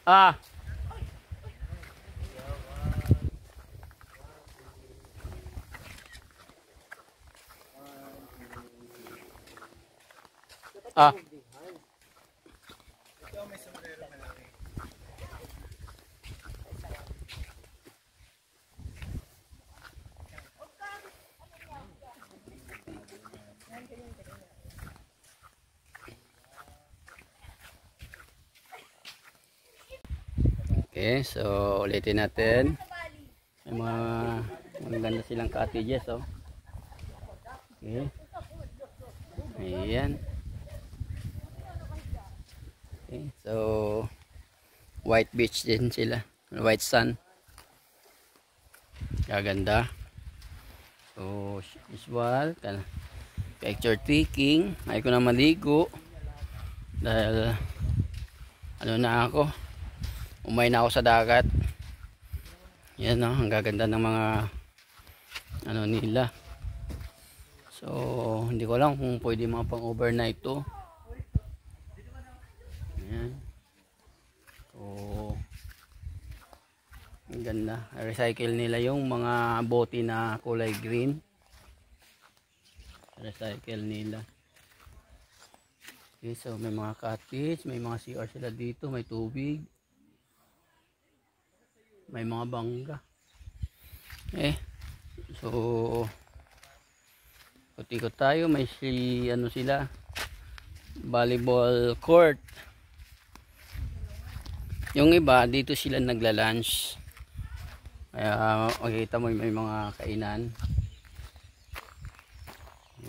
Ah. Ah. Okay, so ulitin natin. May mga maganda silang cottages, oh. Okay. Ayan. Okay, so white beach din sila. White sand. Gaganda. So usual, picture taking. Ay ko na maligo. Dahil ano na ako. Umay na ako sa dagat. Yan, no, ang gaganda ng mga ano nila. So hindi ko alam kung pwede mga pang overnight to. Yan. So ang ganda. Recycle nila yung mga bote na kulay green. Recycle nila. Okay, so may mga cottage, may mga CR sila dito, may tubig. May mga bangga. So ikot tayo, may ano sila, volleyball court. Yung iba dito sila nagla-lunch. Kaya makikita mo may mga kainan.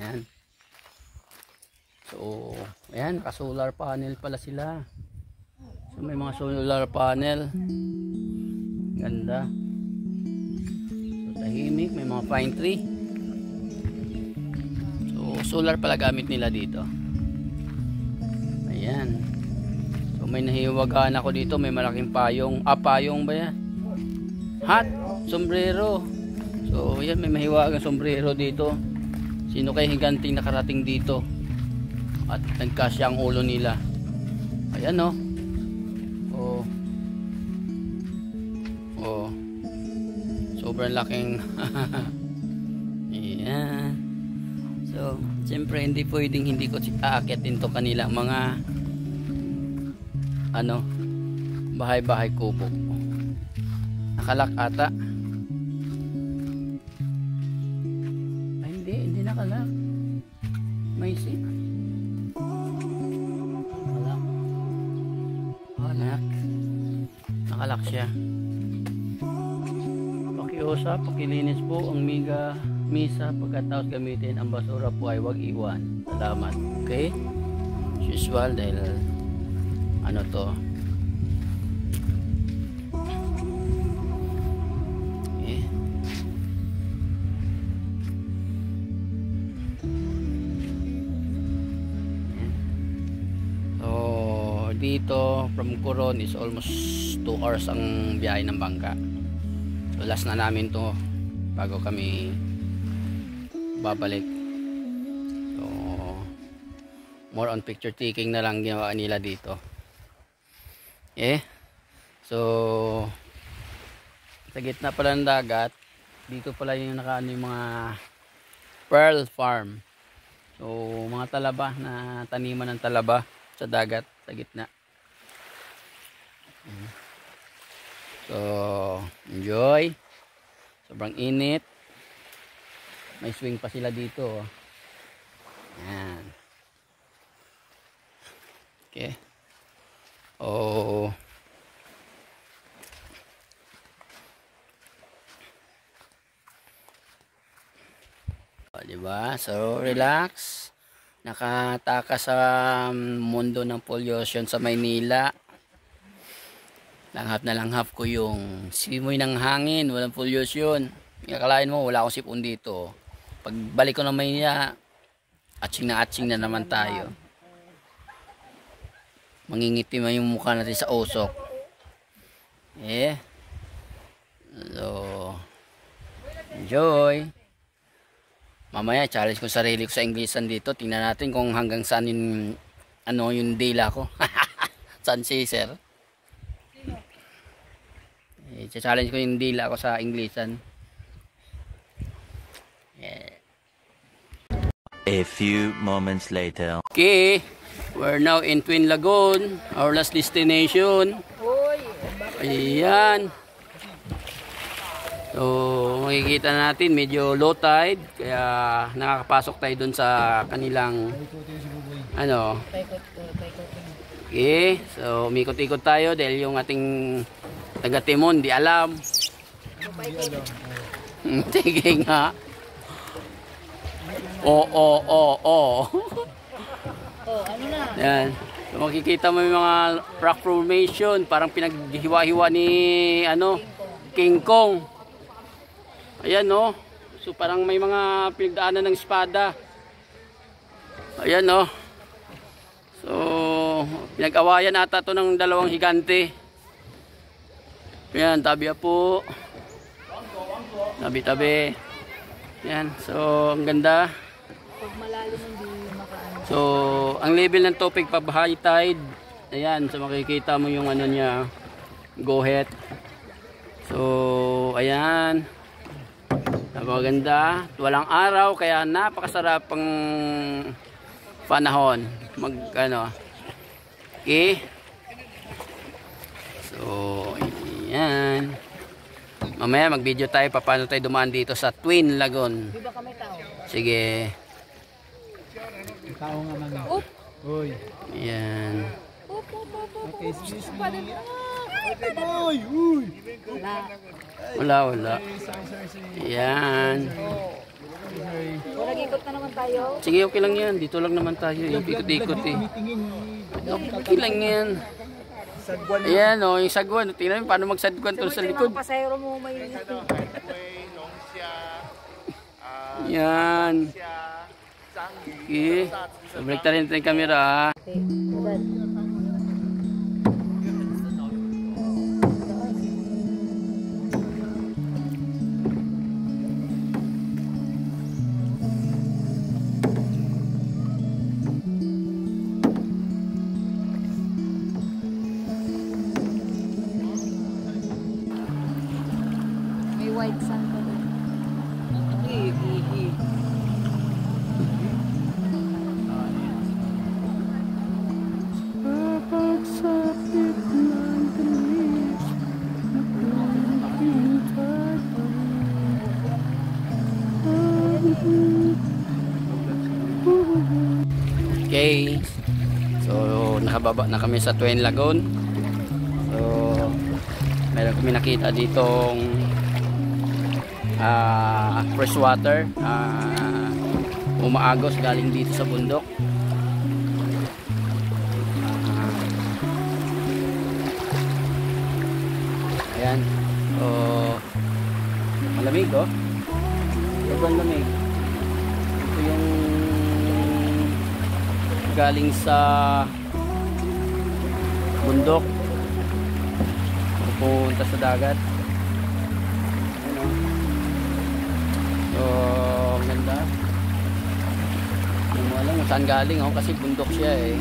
Yan. So ayan, naka-solar panel pala sila. So may mga solar panel. Ganda. So tahimik, may mga pine tree. So solar pala gamit nila dito. Ayan. So may nahiwagaan ako dito, may malaking payong. Payong ba yan? Hat, sombrero. So yan, may mahiwagang sombrero dito. Sino kay higanting nakarating dito? At nagkasya ang ulo nila. Ayan, no. Sobrang laking ayan. So siyempre hindi pwedeng hindi ko aakitin to kanila mga ano, bahay-bahay kubo. Nakalak ata. Ay, hindi nakalak. May seat. Nakalak siya. Pakiusap, pakilinis po ang misa pagkatapos gamitin ang basura po ay wag iwan. Salamat. Okay? Usual dahil ano to. Okay. So dito from Coron is almost 2 hours ang biyahe ng bangka. So last na namin to bago kami babalik. So more on picture taking na lang ginawa nila dito. So sa gitna pala ng dagat, dito pala yung nakaano yung mga pearl farm. So mga talaba na taniman ng talaba sa dagat sa gitna. So enjoy. Sobrang init. May swing pa sila dito. Yan. Okay. Diba? So relax. Nakatakas sa mundo ng pollution sa Maynila. Langhap na langhap ko yung simoy ng hangin, walang pollution. Akalain mo wala akong sipon dito. Pagbalik ko ng Maynila, atching na naman tayo. Mangingitim yung mukha natin sa usok. So enjoy. Mamaya challenge ko sarili ko sa Inglesan dito. Tingnan natin kung hanggang saan yung dila ko. Saan si sir? I-challenge ko yung dila ko sa Inglesan. Yeah. A few moments later. Okay, we're now in Twin Lagoon, our last destination. Ayan. So, makikita natin medyo low tide, kaya nakakapasok tayo dun sa kanilang ano. Okay, so umikot-ikot tayo dahil yung ating taga-timon di alam. Sige nga. Oo. Oh, ano na? Yan. So, makikita mo yung mga rock formation, parang pinaghiwa-hiwa ni ano, King Kong. Ayan no. So parang may mga pinagdaanan ng espada. Ayan no. So pinag-awayan ata to ng dalawang higante. Ayan, tabi po. Tabi-tabi. Ayan, so ang ganda. Pag malalim hindi makaano. So, ang level ng tubig pag high tide, ayan, so makikita mo yung ano niya, gohet. So, ayan. Napakaganda. Walang araw, kaya napakasarap ang panahon. Mag, okay. So, ayan. Mamaya mag-video tayo paano tayo dumaan dito sa Twin Lagoon. Di ba kami tao? Sige. Tao nga man. Oop! Uy. Ayan. Oop! Okay, excuse me. Pwede na. Uy! Uy! Wala. Wala. Sorry. Ayan. Sorry. O, nag-ikot na naman tayo. Sige, okay lang yan. Dito lang naman tayo. Ikot-ikot eh. Tumitingin. Okay lang yan. Sagwan. Ayan o, yung sagwan. Tingnan mo paano magsagwan to sa likod. Mga pasahero mo may Yan. Okay. So, balik tayo rin yung camera ha. Okay, agad. May white sand pa doon. Okay. So, nakababa na kami sa Twin Lagoon. So, meron kami nakita ditong fresh water. Umaagos galing dito sa bundok. Ayan. So, malamig oh. Sobrang lamig. Ito yung galing sa bundok pupunta sa dagat. Ano? So, ang ganda. Hindi mo alam kung saan galing oh, kasi bundok siya eh.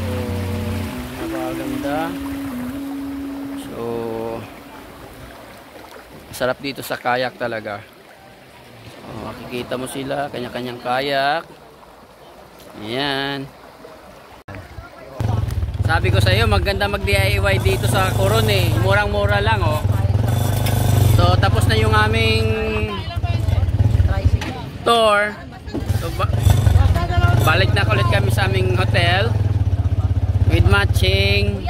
So, napakaganda. So, masarap dito sa kayak talaga. Makikita mo sila, kanya-kanyang kayak. Ayan. Sabi ko sa iyo, maganda mag-DIY dito sa Coron eh. Murang-mura lang oh. So, tapos na yung aming tour. So, balik na ulit kami sa aming hotel with matching